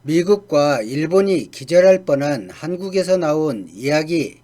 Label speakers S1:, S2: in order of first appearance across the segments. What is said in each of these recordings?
S1: 미국과 일본이 기절할 뻔한 한국에서 나온 이야기.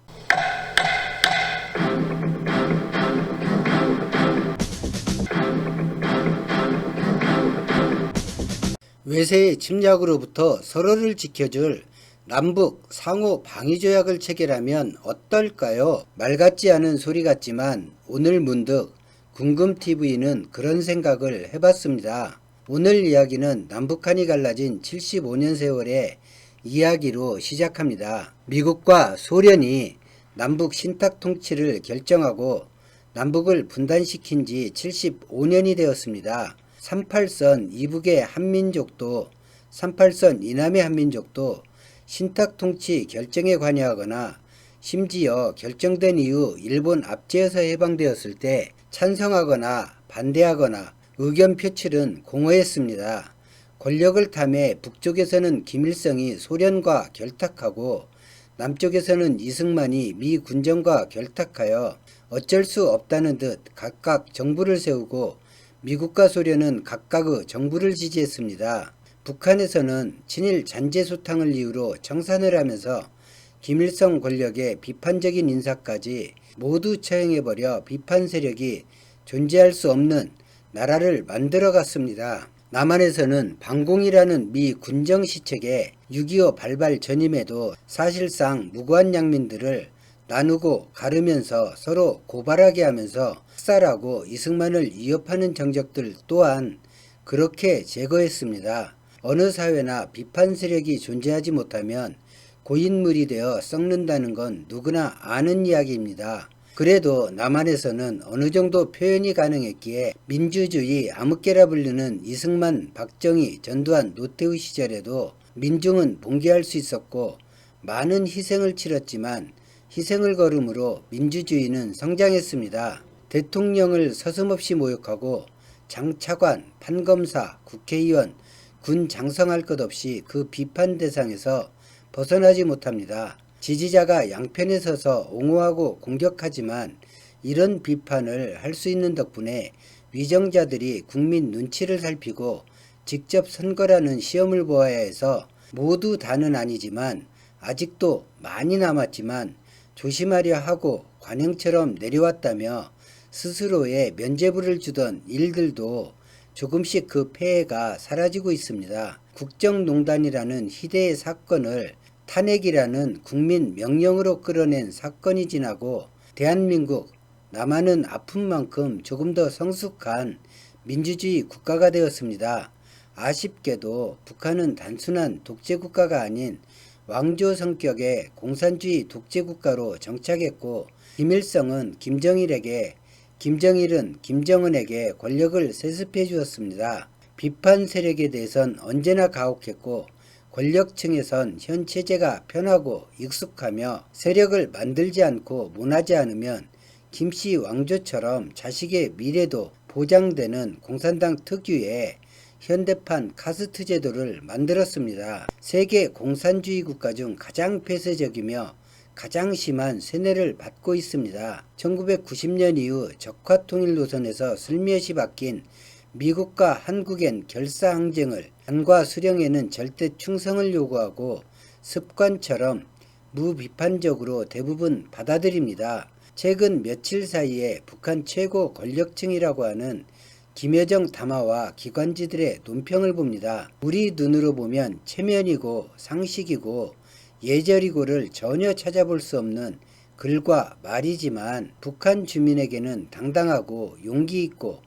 S1: 외세의 침략으로부터 서로를 지켜줄 남북 상호 방위조약을 체결하면 어떨까요? 말 같지 않은 소리 같지만 오늘 문득 궁금TV는 그런 생각을 해봤습니다. 오늘 이야기는 남북한이 갈라진 75년 세월의 이야기로 시작합니다. 미국과 소련이 남북 신탁 통치를 결정하고 남북을 분단시킨 지 75년이 되었습니다. 38선 이북의 한민족도 38선 이남의 한민족도 신탁통치 결정에 관여하거나 심지어 결정된 이후 일본 압제에서 해방되었을 때 찬성하거나 반대하거나 의견 표출은 공허했습니다. 권력을 탐해 북쪽에서는 김일성이 소련과 결탁하고 남쪽에서는 이승만이 미 군정과 결탁하여 어쩔 수 없다는 듯 각각 정부를 세우고 미국과 소련은 각각의 정부를 지지했습니다. 북한에서는 친일 잔재소탕을 이유로 청산을 하면서 김일성 권력의 비판적인 인사까지 모두 처형해버려 비판 세력이 존재할 수 없는 나라를 만들어갔습니다. 남한에서는 방공이라는 미 군정 시책에 6.25 발발 전임에도 사실상 무고한 양민들을 나누고 가르면서 서로 고발하게 하면서 학살하고 이승만을 위협하는 정적들 또한 그렇게 제거했습니다. 어느 사회나 비판 세력이 존재하지 못하면 고인물이 되어 썩는다는 건 누구나 아는 이야기입니다. 그래도 남한에서는 어느 정도 표현이 가능했기에 민주주의 암흑개라 불리는 이승만, 박정희, 전두환, 노태우 시절에도 민중은 봉기할 수 있었고 많은 희생을 치렀지만 희생을 거름으로 민주주의는 성장했습니다. 대통령을 서슴없이 모욕하고 장차관, 판검사, 국회의원, 군 장성할 것 없이 그 비판 대상에서 벗어나지 못합니다. 지지자가 양편에 서서 옹호하고 공격하지만 이런 비판을 할 수 있는 덕분에 위정자들이 국민 눈치를 살피고 직접 선거라는 시험을 보아야 해서 모두 다는 아니지만 아직도 많이 남았지만 조심하려 하고 관행처럼 내려왔다며 스스로의 면죄부를 주던 일들도 조금씩 그 폐해가 사라지고 있습니다. 국정농단이라는 희대의 사건을 탄핵이라는 국민 명령으로 끌어낸 사건이 지나고 대한민국 남한은 아픈 만큼 조금 더 성숙한 민주주의 국가가 되었습니다. 아쉽게도 북한은 단순한 독재국가가 아닌 왕조 성격의 공산주의 독재국가로 정착했고 김일성은 김정일에게 김정일은 김정은에게 권력을 세습해 주었습니다. 비판 세력에 대해선 언제나 가혹했고 권력층에선 현 체제가 편하고 익숙하며 세력을 만들지 않고 논하지 않으면 김씨 왕조처럼 자식의 미래도 보장되는 공산당 특유의 현대판 카스트 제도를 만들었습니다. 세계 공산주의 국가 중 가장 폐쇄적이며 가장 심한 세뇌를 받고 있습니다. 1990년 이후 적화통일 노선에서 슬며시 바뀐 미국과 한국엔 결사항쟁을 한과 수령에는 절대 충성을 요구하고 습관처럼 무비판적으로 대부분 받아들입니다. 최근 며칠 사이에 북한 최고 권력층이라고 하는 김여정 담화와 기관지들의 논평을 봅니다. 우리 눈으로 보면 체면이고 상식이고 예절이고를 전혀 찾아볼 수 없는 글과 말이지만 북한 주민에게는 당당하고 용기 있고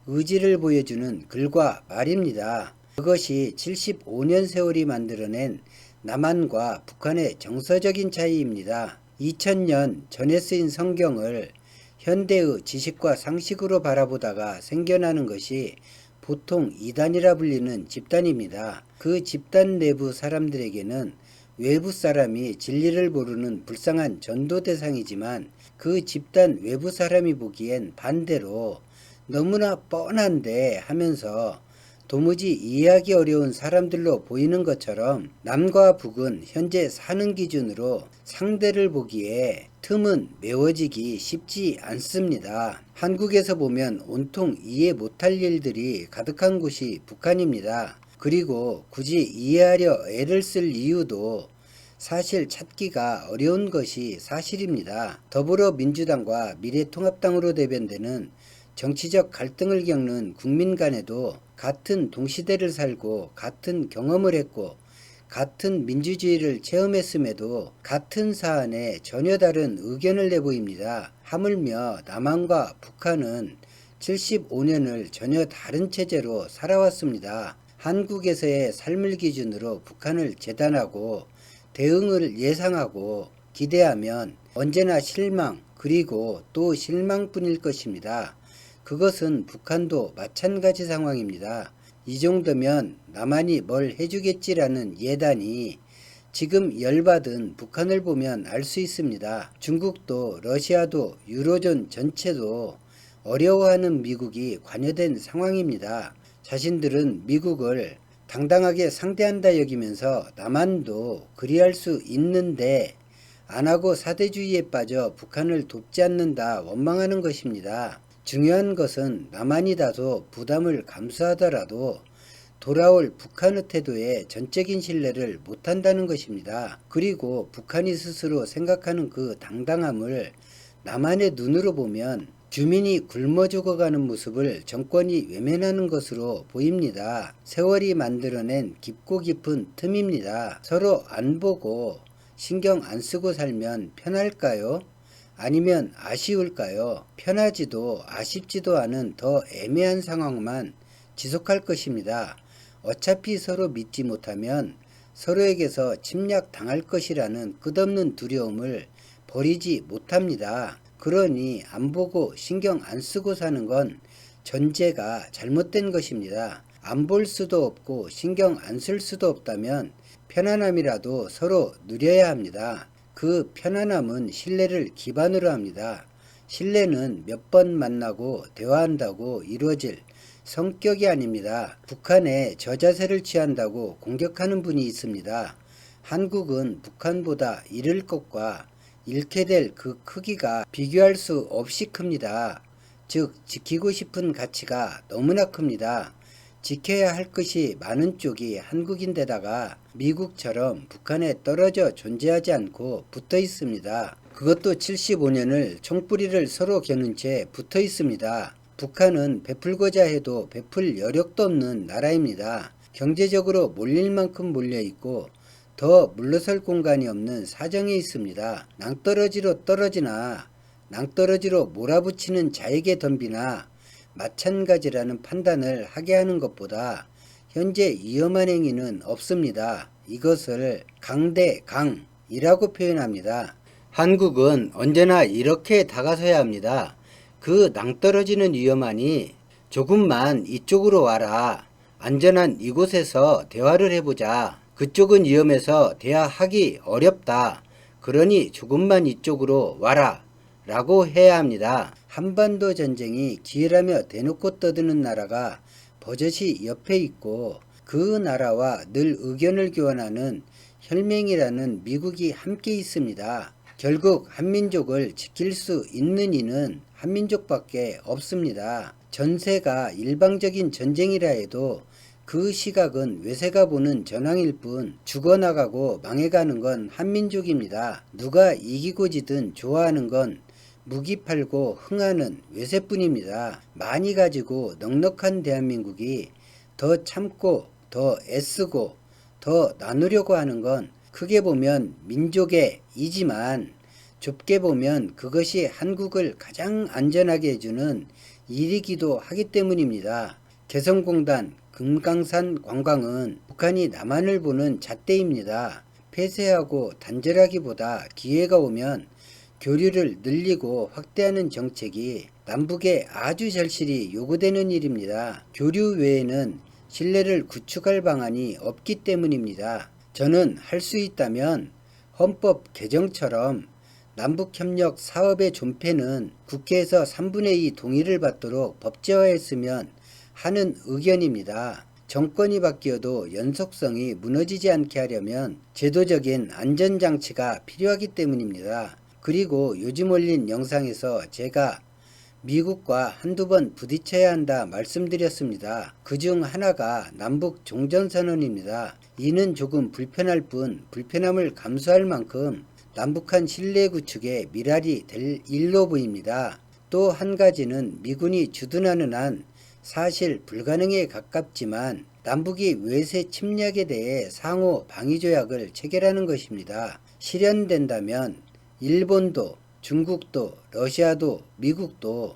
S1: 의지를 보여주는 글과 말입니다. 그것이 75년 세월이 만들어낸 남한과 북한의 정서적인 차이입니다. 2000년 전에 쓰인 성경을 현대의 지식과 상식으로 바라보다가 생겨나는 것이 보통 이단이라 불리는 집단입니다. 그 집단 내부 사람들에게는 외부 사람이 진리를 모르는 불쌍한 전도 대상이지만 그 집단 외부 사람이 보기엔 반대로 너무나 뻔한데 하면서 도무지 이해하기 어려운 사람들로 보이는 것처럼 남과 북은 현재 사는 기준으로 상대를 보기에 틈은 메워지기 쉽지 않습니다. 한국에서 보면 온통 이해 못할 일들이 가득한 곳이 북한입니다. 그리고 굳이 이해하려 애를 쓸 이유도 사실 찾기가 어려운 것이 사실입니다. 더불어민주당과 미래통합당으로 대변되는 정치적 갈등을 겪는 국민 간에도 같은 동시대를 살고 같은 경험을 했고 같은 민주주의를 체험했음에도 같은 사안에 전혀 다른 의견을 내보입니다. 하물며 남한과 북한은 75년을 전혀 다른 체제로 살아왔습니다. 한국에서의 삶을 기준으로 북한을 재단하고 대응을 예상하고 기대하면 언제나 실망 그리고 또 실망뿐일 것입니다. 그것은 북한도 마찬가지 상황입니다. 이 정도면 남한이 뭘 해주겠지라는 예단이 지금 열받은 북한을 보면 알 수 있습니다. 중국도 러시아도 유로존 전체도 어려워하는 미국이 관여된 상황입니다. 자신들은 미국을 당당하게 상대한다 여기면서 남한도 그리할 수 있는데 안하고 사대주의에 빠져 북한을 돕지 않는다 원망하는 것입니다. 중요한 것은 남한이 다소 부담을 감수하더라도 돌아올 북한의 태도에 전적인 신뢰를 못한다는 것입니다. 그리고 북한이 스스로 생각하는 그 당당함을 남한의 눈으로 보면 주민이 굶어 죽어가는 모습을 정권이 외면하는 것으로 보입니다. 세월이 만들어낸 깊고 깊은 틈입니다. 서로 안 보고 신경 안 쓰고 살면 편할까요? 아니면 아쉬울까요? 편하지도 아쉽지도 않은 더 애매한 상황만 지속할 것입니다. 어차피 서로 믿지 못하면 서로에게서 침략당할 것이라는 끝없는 두려움을 버리지 못합니다. 그러니 안 보고 신경 안 쓰고 사는 건 전제가 잘못된 것입니다. 안 볼 수도 없고 신경 안 쓸 수도 없다면 편안함이라도 서로 누려야 합니다. 그 편안함은 신뢰를 기반으로 합니다. 신뢰는 몇 번 만나고 대화한다고 이루어질 성격이 아닙니다. 북한에 저자세를 취한다고 공격하는 분이 있습니다. 한국은 북한보다 잃을 것과 잃게 될 그 크기가 비교할 수 없이 큽니다. 즉 지키고 싶은 가치가 너무나 큽니다. 지켜야 할 것이 많은 쪽이 한국인데다가 미국처럼 북한에 떨어져 존재하지 않고 붙어 있습니다. 그것도 75년을 총뿌리를 서로 겨눈 채 붙어 있습니다. 북한은 베풀고자 해도 베풀 여력도 없는 나라입니다. 경제적으로 몰릴 만큼 몰려 있고 더 물러설 공간이 없는 사정에 있습니다. 낭떠러지로 떨어지나 낭떠러지로 몰아붙이는 자에게 덤비나 마찬가지라는 판단을 하게 하는 것보다 현재 위험한 행위는 없습니다. 이것을 강대강이라고 표현합니다. 한국은 언제나 이렇게 다가서야 합니다. 그 낭떠러지는 위험하니 조금만 이쪽으로 와라. 안전한 이곳에서 대화를 해보자. 그쪽은 위험해서 대화하기 어렵다. 그러니 조금만 이쪽으로 와라. 라고 해야 합니다. 한반도 전쟁이 기회라며 대놓고 떠드는 나라가 버젓이 옆에 있고 그 나라와 늘 의견을 교환하는 혈맹이라는 미국이 함께 있습니다. 결국 한민족을 지킬 수 있는 이는 한민족밖에 없습니다. 전세가 일방적인 전쟁이라 해도 그 시각은 외세가 보는 전황일 뿐 죽어나가고 망해가는 건 한민족입니다. 누가 이기고 지든 좋아하는 건 무기 팔고 흥하는 외세뿐입니다. 많이 가지고 넉넉한 대한민국이 더 참고 더 애쓰고 더 나누려고 하는 건 크게 보면 민족의 이지만 좁게 보면 그것이 한국을 가장 안전하게 해주는 일이기도 하기 때문입니다. 개성공단, 금강산 관광은 북한이 남한을 보는 잣대입니다. 폐쇄하고 단절하기보다 기회가 오면 교류를 늘리고 확대하는 정책이 남북에 아주 절실히 요구되는 일입니다. 교류 외에는 신뢰를 구축할 방안이 없기 때문입니다. 저는 할 수 있다면 헌법 개정처럼 남북협력 사업의 존폐는 국회에서 3분의 2 동의를 받도록 법제화했으면 하는 의견입니다. 정권이 바뀌어도 연속성이 무너지지 않게 하려면 제도적인 안전장치가 필요하기 때문입니다. 그리고 요즘 올린 영상에서 제가 미국과 한두 번 부딪혀야 한다 말씀드렸습니다. 그중 하나가 남북 종전선언입니다. 이는 조금 불편할 뿐 불편함을 감수할 만큼 남북한 신뢰 구축에 미랄이 될 일로 보입니다. 또 한 가지는 미군이 주둔하는 한 사실 불가능에 가깝지만 남북이 외세 침략에 대해 상호 방위조약을 체결하는 것입니다. 실현된다면 일본도, 중국도, 러시아도, 미국도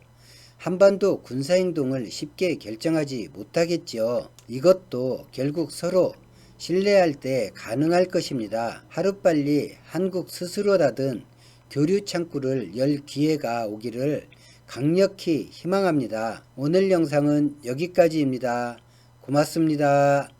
S1: 한반도 군사행동을 쉽게 결정하지 못하겠지요. 이것도 결국 서로 신뢰할 때 가능할 것입니다. 하루빨리 한국 스스로 닫은 교류 창구를 열 기회가 오기를 강력히 희망합니다. 오늘 영상은 여기까지입니다. 고맙습니다.